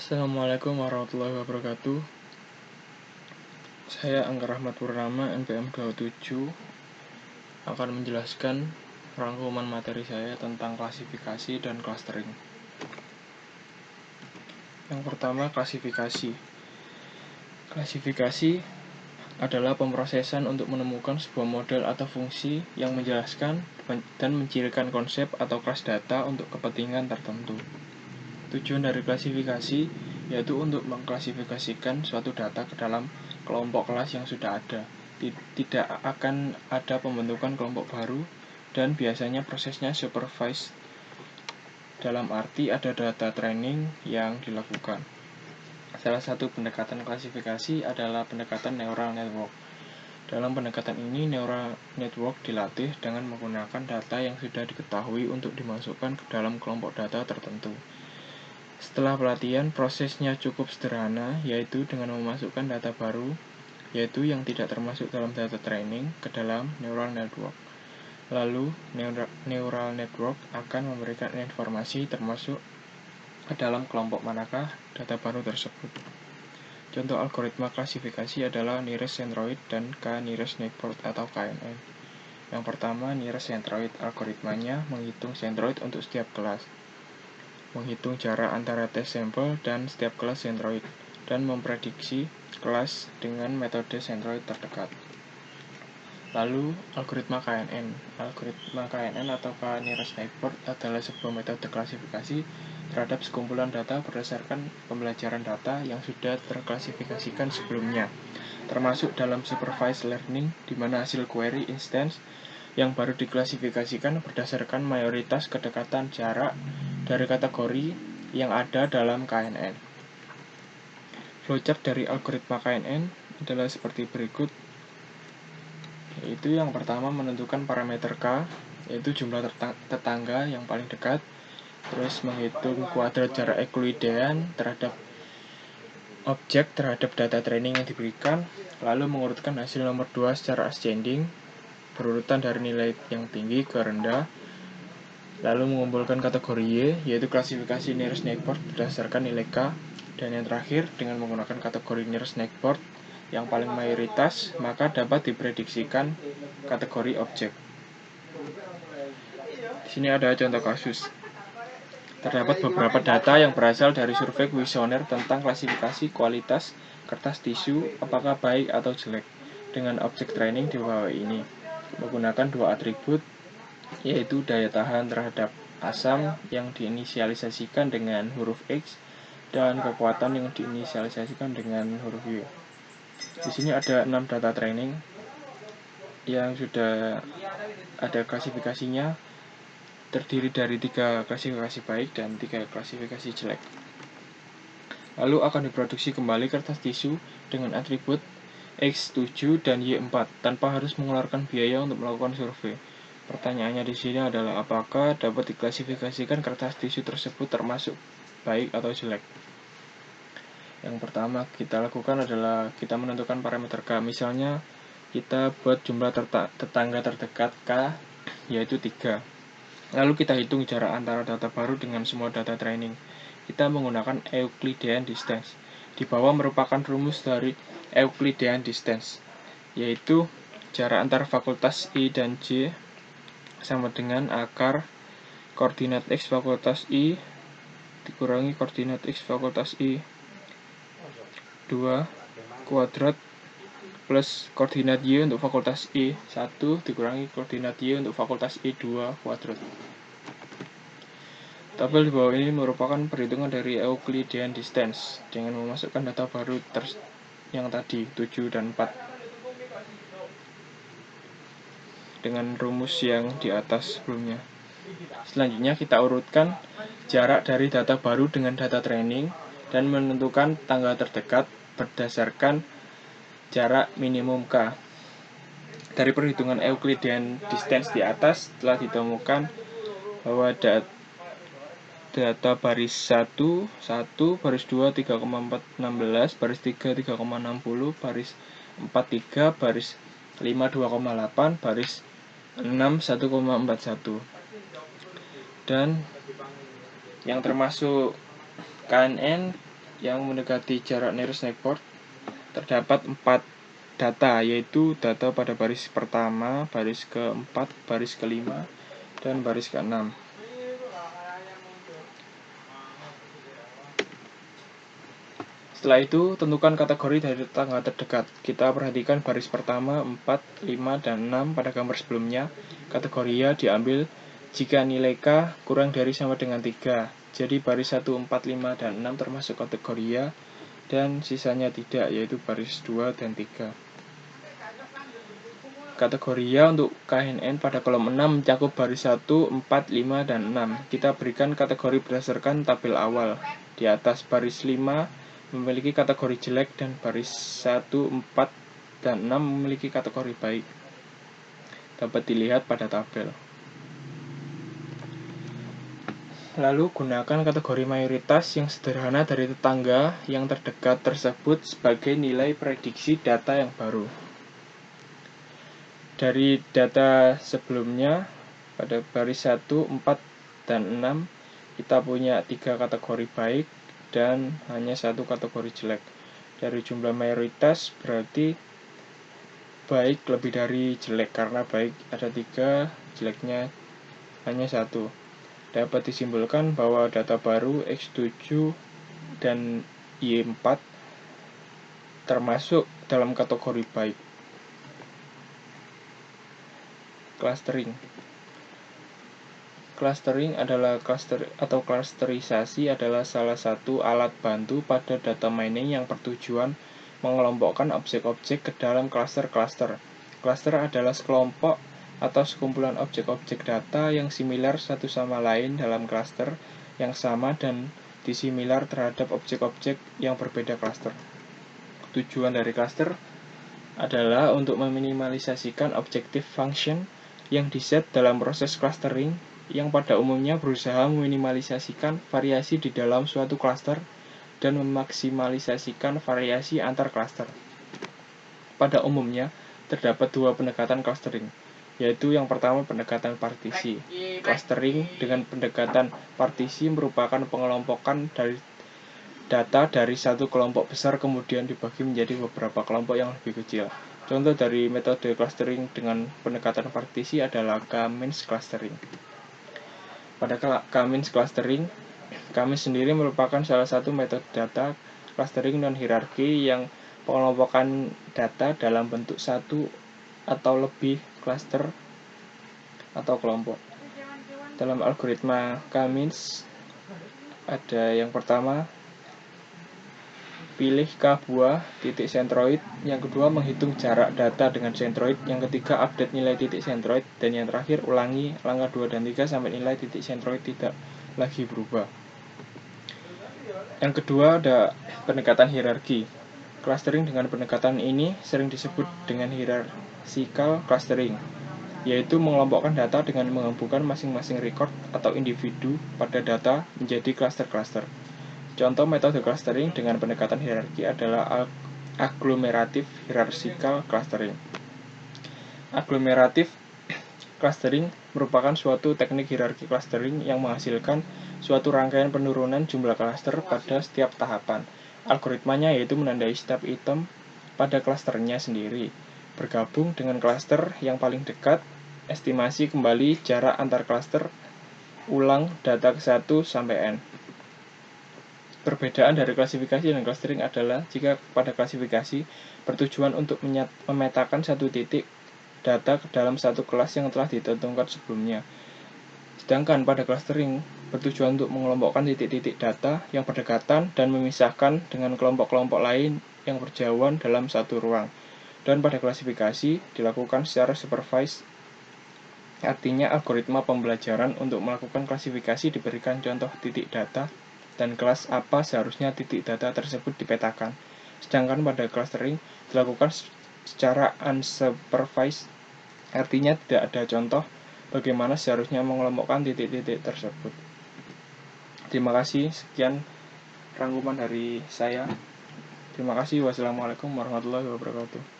Assalamualaikum warahmatullahi wabarakatuh. Saya Angga Rahmat Purnama, NPM 27, akan menjelaskan rangkuman materi saya tentang klasifikasi dan clustering. Yang pertama, klasifikasi. Klasifikasi adalah pemrosesan untuk menemukan sebuah model atau fungsi yang menjelaskan dan mencirikan konsep atau kelas data untuk kepentingan tertentu. Tujuan dari klasifikasi yaitu untuk mengklasifikasikan suatu data ke dalam kelompok kelas yang sudah ada. Tidak akan ada pembentukan kelompok baru, dan biasanya prosesnya supervised, dalam arti ada data training yang dilakukan. Salah satu pendekatan klasifikasi adalah pendekatan neural network. Dalam pendekatan ini, neural network dilatih dengan menggunakan data yang sudah diketahui untuk dimasukkan ke dalam kelompok data tertentu. Setelah pelatihan, prosesnya cukup sederhana, yaitu dengan memasukkan data baru, yaitu yang tidak termasuk dalam data training, ke dalam neural network. Lalu, neural network akan memberikan informasi termasuk ke dalam kelompok manakah data baru tersebut. Contoh algoritma klasifikasi adalah nearest centroid dan k-nearest neighbor atau KNN. Yang pertama, nearest centroid. Algoritmanya menghitung centroid untuk setiap kelas, menghitung jarak antara test sampel dan setiap kelas centroid, dan memprediksi kelas dengan metode centroid terdekat. Lalu, algoritma KNN. Algoritma KNN atau k-nearest neighbor adalah sebuah metode klasifikasi terhadap sekumpulan data berdasarkan pembelajaran data yang sudah terklasifikasikan sebelumnya, termasuk dalam supervised learning, di mana hasil query instance yang baru diklasifikasikan berdasarkan mayoritas kedekatan jarak dari kategori yang ada dalam KNN. Flowchart dari algoritma KNN adalah seperti berikut, yaitu yang pertama menentukan parameter K, yaitu jumlah tetangga yang paling dekat, terus menghitung kuadrat jarak euclidean terhadap objek terhadap data training yang diberikan, lalu mengurutkan hasil nomor 2 secara ascending, berurutan dari nilai yang tinggi ke rendah, lalu mengumpulkan kategori Y, yaitu klasifikasi nearest neighbor berdasarkan nilai K, dan yang terakhir dengan menggunakan kategori nearest neighbor yang paling mayoritas, maka dapat diprediksikan kategori objek. Di sini ada contoh kasus. Terdapat beberapa data yang berasal dari survei kuesioner tentang klasifikasi kualitas kertas tisu apakah baik atau jelek, dengan objek training di bawah ini, menggunakan dua atribut, yaitu daya tahan terhadap asam yang diinisialisasikan dengan huruf X dan kekuatan yang diinisialisasikan dengan huruf Y. Di sini ada 6 data training yang sudah ada klasifikasinya, terdiri dari 3 klasifikasi baik dan 3 klasifikasi jelek. Lalu akan diproduksi kembali kertas tisu dengan atribut X7 dan Y4 tanpa harus mengeluarkan biaya untuk melakukan survei. Pertanyaannya di sini adalah apakah dapat diklasifikasikan kertas tisu tersebut termasuk baik atau jelek. Yang pertama kita lakukan adalah kita menentukan parameter K. Misalnya kita buat jumlah tetangga terdekat K, yaitu 3. Lalu kita hitung jarak antara data baru dengan semua data training. Kita menggunakan Euclidean distance. Di bawah merupakan rumus dari Euclidean distance, yaitu jarak antara fakultas I dan J sama dengan akar koordinat X fakultas I dikurangi koordinat X fakultas I 2 kuadrat plus koordinat Y untuk fakultas I 1 dikurangi koordinat Y untuk fakultas I 2 kuadrat. Tabel di bawah ini merupakan perhitungan dari Euclidean distance dengan memasukkan data baru yang tadi 7 dan 4 dengan rumus yang di atas sebelumnya. Selanjutnya kita urutkan jarak dari data baru dengan data training dan menentukan tangga terdekat berdasarkan jarak minimum K. Dari perhitungan Euclidean distance di atas telah ditemukan bahwa data baris 1, baris 2, 3,416, baris 3, 3,60, baris 4, 3, baris 5, 2,8, baris 6, 1,41. Dan yang termasuk KNN yang mendekati jarak nearest neighbor, terdapat 4 data, yaitu data pada baris pertama, baris keempat, baris kelima, dan baris keenam. Setelah itu, tentukan kategori dari tetangga terdekat. Kita perhatikan baris pertama, 4, 5, dan 6 pada gambar sebelumnya. Kategori A diambil jika nilai K kurang dari sama dengan 3. Jadi baris 1, 4, 5, dan 6 termasuk kategori A, dan sisanya tidak, yaitu baris 2 dan 3. Kategori A untuk KNN pada kolom 6 mencakup baris 1, 4, 5, dan 6. Kita berikan kategori berdasarkan tabel awal. Di atas baris 5 memiliki kategori jelek dan baris 1, 4, dan 6 memiliki kategori baik. Dapat dilihat pada tabel. Lalu gunakan kategori mayoritas yang sederhana dari tetangga yang terdekat tersebut sebagai nilai prediksi data yang baru. Dari data sebelumnya pada baris 1, 4, dan 6 kita punya 3 kategori baik dan hanya 1 kategori jelek. Dari jumlah mayoritas berarti baik lebih dari jelek, karena baik ada 3, jeleknya hanya 1. Dapat disimpulkan bahwa data baru X7 dan Y4 termasuk dalam kategori baik. Clustering. Clustering adalah clusterisasi adalah salah satu alat bantu pada data mining yang bertujuan mengelompokkan objek-objek ke dalam cluster-cluster. Cluster adalah sekelompok atau sekumpulan objek-objek data yang similar satu sama lain dalam cluster yang sama dan disimilar terhadap objek-objek yang berbeda cluster. Tujuan dari cluster adalah untuk meminimalisasikan objective function yang diset dalam proses clustering, yang pada umumnya berusaha meminimalisasikan variasi di dalam suatu cluster dan memaksimalisasikan variasi antar cluster. Pada umumnya, terdapat 2 pendekatan clustering, yaitu yang pertama pendekatan partisi. Clustering dengan pendekatan partisi merupakan pengelompokan dari data dari satu kelompok besar kemudian dibagi menjadi beberapa kelompok yang lebih kecil. Contoh dari metode clustering dengan pendekatan partisi adalah K-means clustering. Pada K-means clustering, K-means sendiri merupakan salah satu metode data clustering non-hierarki yang pengelompokan data dalam bentuk satu atau lebih cluster atau kelompok. Dalam algoritma K-means ada yang pertama, pilih K buah titik sentroid, yang kedua menghitung jarak data dengan sentroid, yang ketiga update nilai titik sentroid, dan yang terakhir ulangi langkah 2 dan 3 sampai nilai titik sentroid tidak lagi berubah. Yang kedua ada pendekatan hierarki. Clustering dengan pendekatan ini sering disebut dengan hierarchical clustering, yaitu mengelompokkan data dengan menggabungkan masing-masing record atau individu pada data menjadi cluster-cluster. Contoh metode clustering dengan pendekatan hierarki adalah agglomerative hierarchical clustering. Agglomerative clustering merupakan suatu teknik hierarki clustering yang menghasilkan suatu rangkaian penurunan jumlah cluster pada setiap tahapan. Algoritmanya yaitu menandai setiap item pada clusternya sendiri, bergabung dengan cluster yang paling dekat, estimasi kembali jarak antar cluster, ulang data ke 1 sampai N. Perbedaan dari klasifikasi dan clustering adalah jika pada klasifikasi bertujuan untuk memetakan satu titik data ke dalam satu kelas yang telah ditentukan sebelumnya. Sedangkan pada clustering bertujuan untuk mengelompokkan titik-titik data yang berdekatan dan memisahkan dengan kelompok-kelompok lain yang berjauhan dalam satu ruang. Dan pada klasifikasi dilakukan secara supervised, artinya algoritma pembelajaran untuk melakukan klasifikasi diberikan contoh titik data dan kelas apa seharusnya titik data tersebut dipetakan. Sedangkan pada clustering dilakukan secara unsupervised, artinya tidak ada contoh bagaimana seharusnya mengelompokkan titik-titik tersebut. Terima kasih, sekian rangkuman dari saya. Terima kasih. Wassalamualaikum warahmatullahi wabarakatuh.